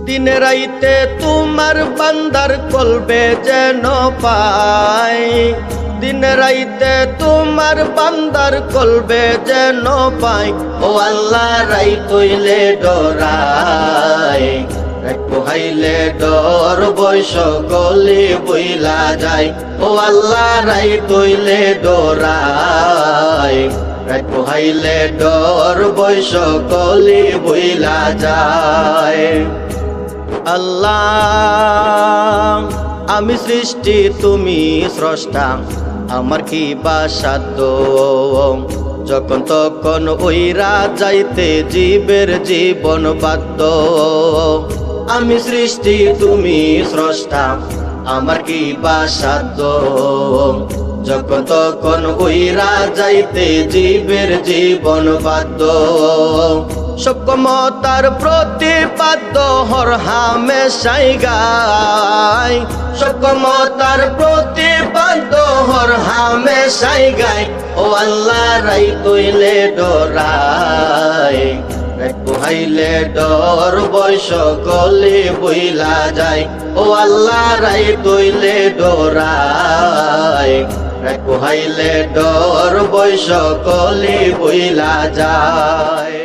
দিন রাইতে তোমার বান্দার কলবে যেন পাই, দিন রাইতে তোমার বান্দার কলবে যেন পাই। ও আল্লাহ রাই তৈলে ডরাই, পোহাইলে ডর বৈশ গলি বইলা যায়। ও আল্লাহ রাই তৈলে ডরাই, পোহাইলে ডর বৈশ গলি বইলা যায়। আল্লাহ আমি সৃষ্টি তুমি স্রষ্টা, আমার কি বা সাধ্য, যখন তখন ওইরা যাইতে জীবের জীবন বাধ্য। আমি সৃষ্টি তুমি স্রষ্টা, আমার কি বা সাধ্য, যখন তখন ওইরা যাইতে জীবের জীবন বাধ্য। সব ক্ষমতার প্রতিপাদ্য হর হামেশাই গায়, সব ক্ষমতার প্রতিপাদ্য হর হামেশাই গায়। ও আল্লাহ রাই তৈলে ডরাই, পোহাইলে ডর বৈশ গলে বইলা যায়। ও আল্লাহ রাই তৈলে ডরাই, পোহাইলে ডর বৈশ গলে বইলা যায়।